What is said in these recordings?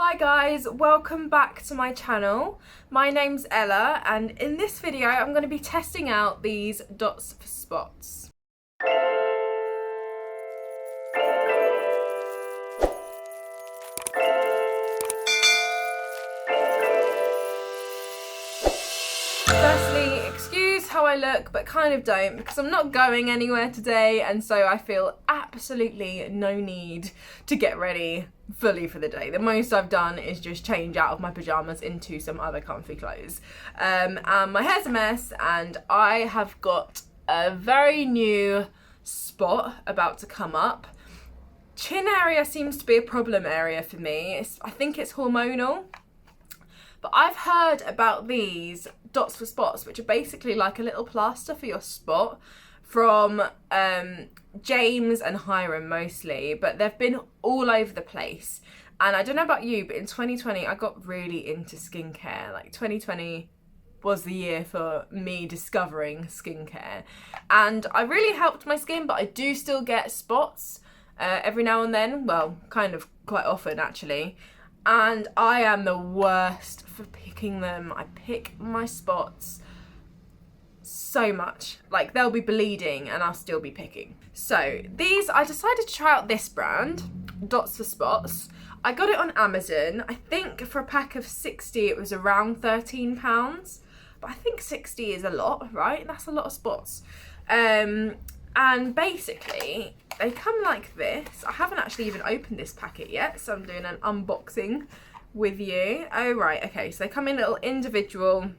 Hi guys, welcome back to my channel. My name's Ella and in this video I'm going to be testing out these dots for spots. Firstly, excuse how I look, but kind of don't, because I'm not going anywhere today and so I feel absolutely no need to get ready fully for the day. The most I've done is just change out of my pyjamas into some other comfy clothes. And my hair's a mess and I have got a very new spot about to come up. Chin area seems to be a problem area for me. I think it's hormonal. But I've heard about these dots for spots, which are basically like a little plaster for your spot from James and Hiram mostly, but they've been all over the place. And I don't know about you, but in 2020 I got really into skincare. Like 2020 was the year for me discovering skincare, and I really helped my skin, but I do still get spots every now and then. Well, kind of quite often actually. And I am the worst for picking them. I pick my spots so much. Like, they'll be bleeding and I'll still be picking. So these, I decided to try out this brand, Dots for Spots. I got it on Amazon. I think for a pack of 60 it was around £13. But I think 60 is a lot, right? That's a lot of spots. And basically, they come like this. I haven't actually even opened this packet yet, so I'm doing an unboxing with you. Oh, right, okay, so they come in little individual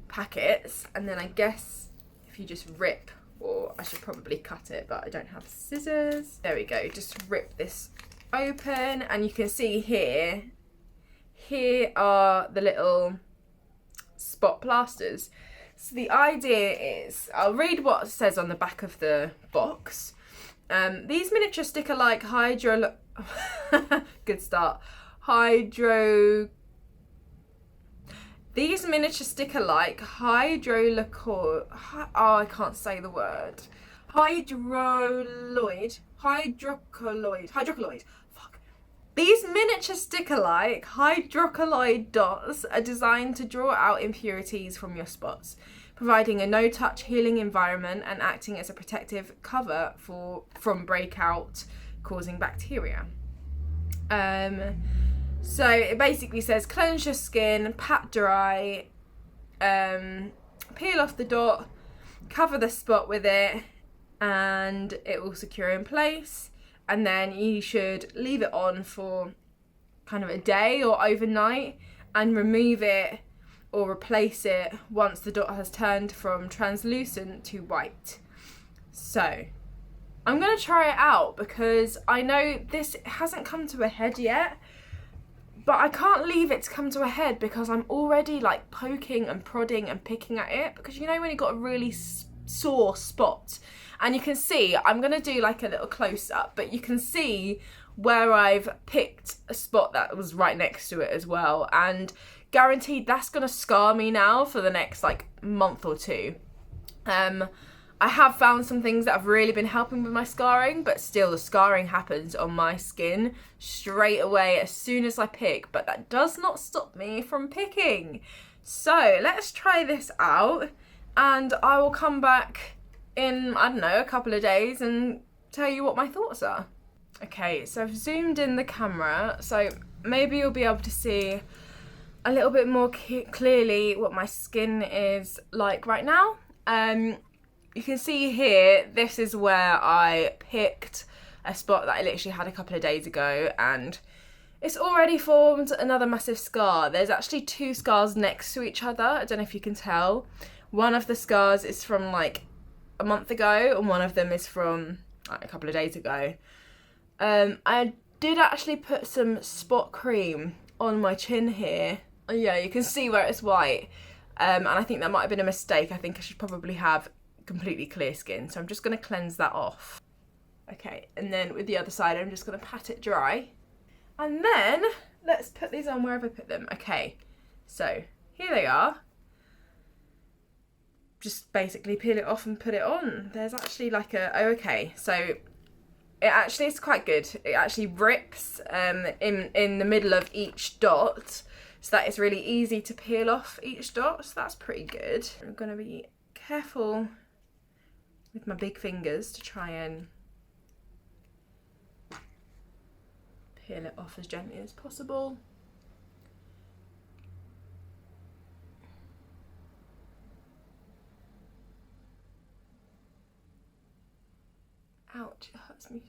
packets, and then I guess if you just rip, or I should probably cut it, but I don't have scissors. There we go, just rip this open, and you can see here are the little spot plasters. So the idea is, I'll read what it says on the back of the box. These miniature sticker-like good start. These miniature sticker-like hydrocolloid. Oh, I can't say the word. Hydrocolloid. Fuck. These miniature sticker-like hydrocolloid dots are designed to draw out impurities from your spots, providing a no-touch healing environment and acting as a protective cover from breakout causing bacteria. So it basically says cleanse your skin, pat dry, peel off the dot, cover the spot with it, and it will secure in place. And then you should leave it on for kind of a day or overnight and remove it or replace it once the dot has turned from translucent to white. So I'm going to try it out because I know this hasn't come to a head yet, but I can't leave it to come to a head because I'm already like poking and prodding and picking at it, because you know when you've got a really sore spot. And you can see, I'm going to do like a little close-up, but you can see where I've picked a spot that was right next to it as well. And guaranteed that's going to scar me now for the next like month or two. I have found some things that have really been helping with my scarring, but still the scarring happens on my skin straight away as soon as I pick. But that does not stop me from picking. So let's try this out and I will come back in, I don't know, a couple of days and tell you what my thoughts are. Okay, so I've zoomed in the camera, so maybe you'll be able to see a little bit more clearly what my skin is like right now. You can see here, this is where I picked a spot that I literally had a couple of days ago, and it's already formed another massive scar. There's actually two scars next to each other. I don't know if you can tell. One of the scars is from like a month ago and one of them is from like a couple of days ago. I did actually put some spot cream on my chin here. Yeah, you can see where it's white, and I think that might have been a mistake. I think I should probably have completely clear skin, so I'm just going to cleanse that off. Okay, and then with the other side I'm just going to pat it dry, and then let's put these on wherever I put them. Okay, so here they are. Just basically peel it off and put it on. There's actually like a, oh okay, so it actually is quite good. It actually rips in the middle of each dot, so that it's really easy to peel off each dot, so that's pretty good. I'm going to be careful with my big fingers to try and peel it off as gently as possible. Ouch, it hurts me.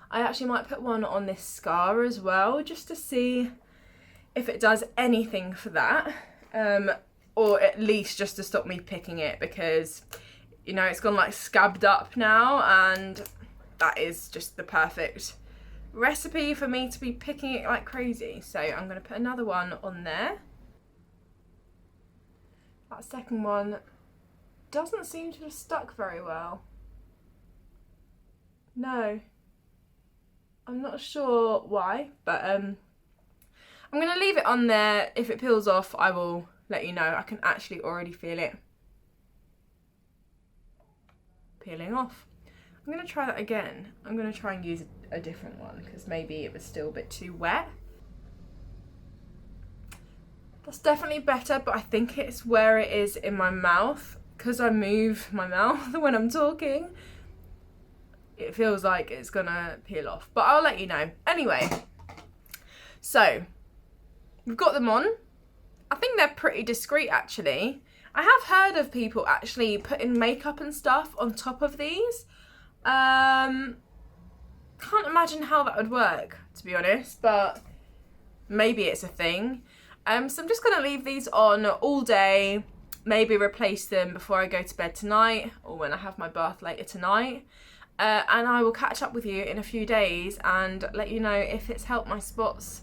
I actually might put one on this scar as well, just to see if it does anything for that, or at least just to stop me picking it, because, you know, it's gone like scabbed up now, and that is just the perfect recipe for me to be picking it like crazy. So I'm going to put another one on there. That second one doesn't seem to have stuck very well. No, I'm not sure why, but I'm going to leave it on there. If it peels off, I will let you know. I can actually already feel it peeling off. I'm going to try that again. I'm going to try and use a different one, because maybe it was still a bit too wet. That's definitely better, but I think it's where it is in my mouth, because I move my mouth when I'm talking. It feels like it's gonna peel off, but I'll let you know. Anyway, so we've got them on. I think they're pretty discreet, actually. I have heard of people actually putting makeup and stuff on top of these. Can't imagine how that would work, to be honest, but maybe it's a thing. So I'm just gonna leave these on all day, maybe replace them before I go to bed tonight, or when I have my bath later tonight. And I will catch up with you in a few days and let you know if it's helped my spots,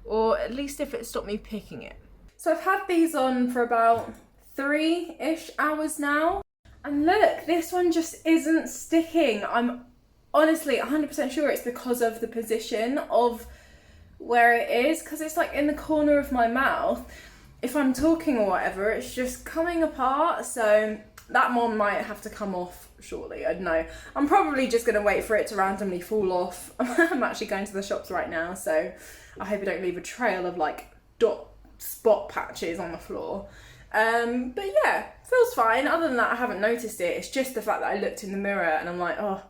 or at least if it stopped me picking it. So I've had these on for about 3-ish hours now, and look, this one just isn't sticking. I'm honestly 100% sure it's because of the position of where it is, because it's like in the corner of my mouth. If I'm talking or whatever, it's just coming apart, so that one might have to come off shortly. I don't know. I'm probably just going to wait for it to randomly fall off. I'm actually going to the shops right now, so I hope I don't leave a trail of like dot spot patches on the floor. But yeah, feels fine. Other than that, I haven't noticed it. It's just the fact that I looked in the mirror and I'm like, oh,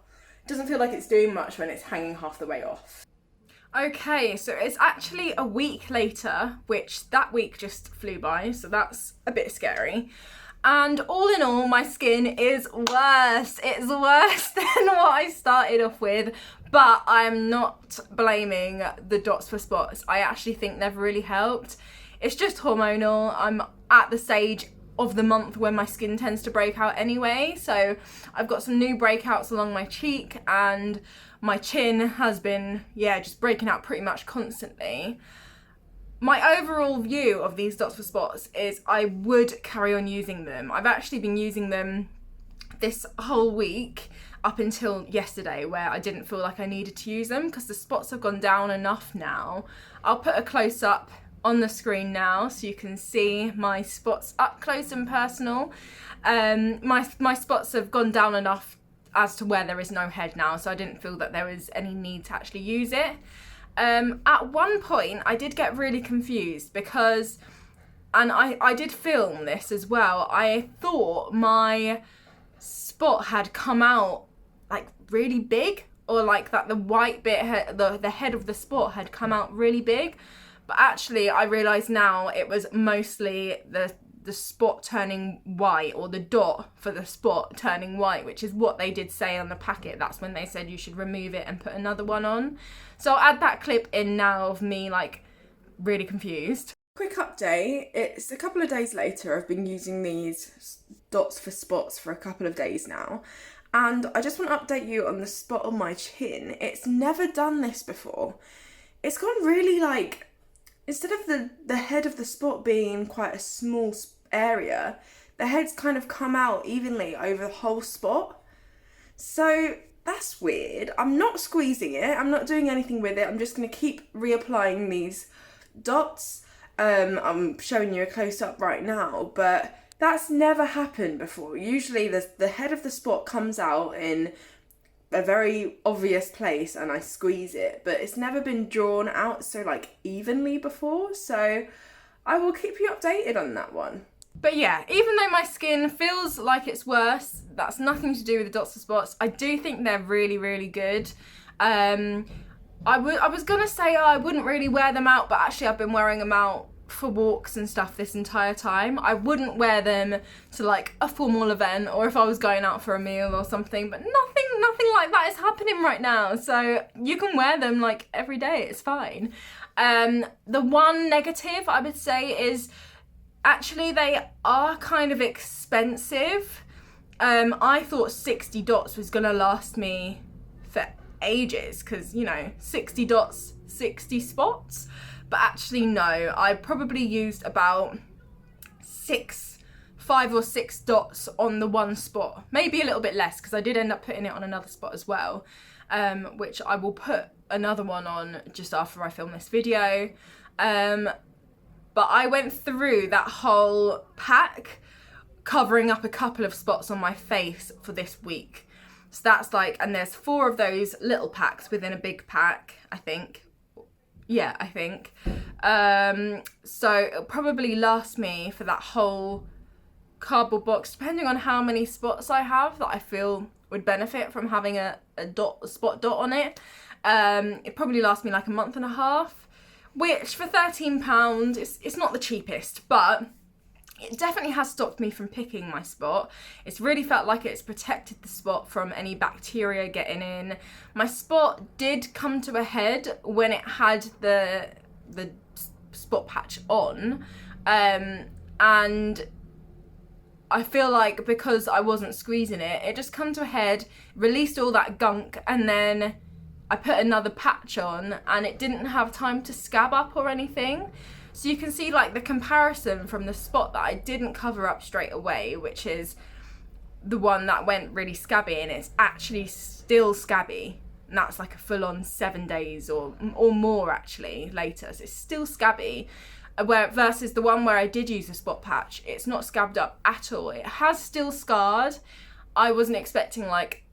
it doesn't feel like it's doing much when it's hanging half the way off. Okay, so it's actually a week later, which that week just flew by, so that's a bit scary. And all in all, my skin is worse. It's worse than what I started off with, but I'm not blaming the dots for spots. I actually think they've really helped. It's just hormonal. I'm at the stage of the month when my skin tends to break out anyway. So I've got some new breakouts along my cheek, and my chin has been, just breaking out pretty much constantly. My overall view of these dots for spots is I would carry on using them. I've actually been using them this whole week up until yesterday, where I didn't feel like I needed to use them because the spots have gone down enough now. I'll put a close up on the screen now so you can see my spots up close and personal. My spots have gone down enough as to where there is no head now, so I didn't feel that there was any need to actually use it. At one point I did get really confused because, and I did film this as well, I thought my spot had come out like really big, or like that the white bit, the head of the spot had come out really big, but actually I realised now it was mostly the spot turning white, or the dot for the spot turning white, which is what they did say on the packet. That's when they said you should remove it and put another one on. So I'll add that clip in now of me like really confused. Quick update, it's a couple of days later. I've been using these dots for spots for a couple of days now, and I just want to update you on the spot on my chin. It's never done this before. It's gone really like, instead of the head of the spot being quite a small area, the head's kind of come out evenly over the whole spot. So that's weird. I'm not squeezing it, I'm not doing anything with it, I'm just going to keep reapplying these dots. I'm showing you a close-up right now, but that's never happened before. Usually the head of the spot comes out in a very obvious place and I squeeze it, but it's never been drawn out so like evenly before, so I will keep you updated on that one. But yeah, even though my skin feels like it's worse, that's nothing to do with the dots and spots. I do think they're really, really good. I was gonna say I wouldn't really wear them out, but actually I've been wearing them out for walks and stuff this entire time. I wouldn't wear them to like a formal event or if I was going out for a meal or something, but nothing like that is happening right now, so you can wear them like every day, it's fine. The one negative I would say is actually they are kind of expensive. I thought 60 dots was gonna last me for ages because, you know, 60 dots, 60 spots. But actually no, I probably used about 5 or 6 dots on the one spot. Maybe a little bit less because I did end up putting it on another spot as well, which I will put another one on just after I film this video. But I went through that whole pack covering up a couple of spots on my face for this week. So that's like, and there's 4 of those little packs within a big pack, I think. Yeah, I think. So it'll probably last me for that whole cardboard box, depending on how many spots I have that I feel would benefit from having a spot dot on it. It probably lasts me like a month and a half, which for £13, it's not the cheapest, but it definitely has stopped me from picking my spot. It's really felt like it's protected the spot from any bacteria getting in. My spot did come to a head when it had the spot patch on, and I feel like because I wasn't squeezing it, it just come to a head, released all that gunk, and then I put another patch on and it didn't have time to scab up or anything. So you can see like the comparison from the spot that I didn't cover up straight away, which is the one that went really scabby, and it's actually still scabby. And that's like a full-on 7 days or more actually later. So it's still scabby. Versus the one where I did use a spot patch, it's not scabbed up at all. It has still scarred. I wasn't expecting like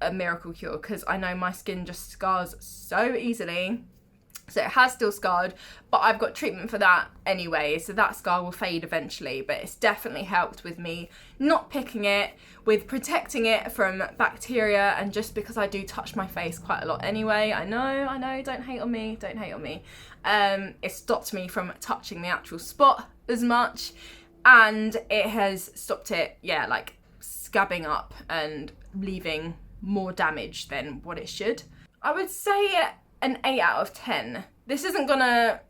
a miracle cure because I know my skin just scars so easily. So it has still scarred, but I've got treatment for that anyway, so that scar will fade eventually. But it's definitely helped with me not picking it, with protecting it from bacteria, and just because I do touch my face quite a lot anyway. I know, don't hate on me. It stopped me from touching the actual spot as much, and it has stopped it, yeah, like scabbing up and leaving more damage than what it should. I would say an 8 out of 10. This isn't gonna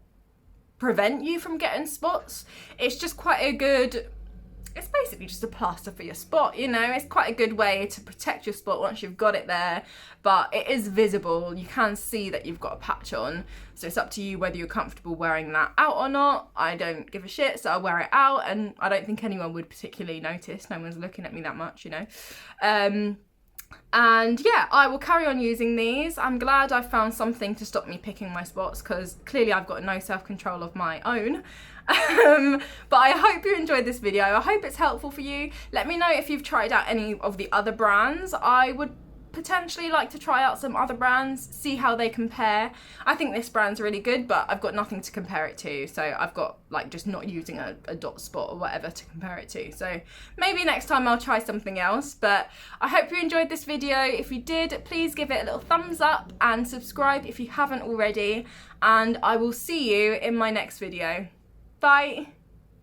prevent you from getting spots. It's just quite a good, it's basically just a plaster for your spot, you know. It's quite a good way to protect your spot once you've got it there, but it is visible. You can see that you've got a patch on, so it's up to you whether you're comfortable wearing that out or not. I don't give a shit, so I'll wear it out, and I don't think anyone would particularly notice. No one's looking at me that much, you know. And yeah, I will carry on using these. I'm glad I found something to stop me picking my spots, because clearly I've got no self-control of my own. But I hope you enjoyed this video. I hope it's helpful for you. Let me know if you've tried out any of the other brands. I would potentially like to try out some other brands, see how they compare. I think this brand's really good, but I've got nothing to compare it to, so I've got like just not using a dot spot or whatever to compare it to. So maybe next time I'll try something else. But I hope you enjoyed this video. If you did, please give it a little thumbs up and subscribe if you haven't already, and I will see you in my next video. Bye.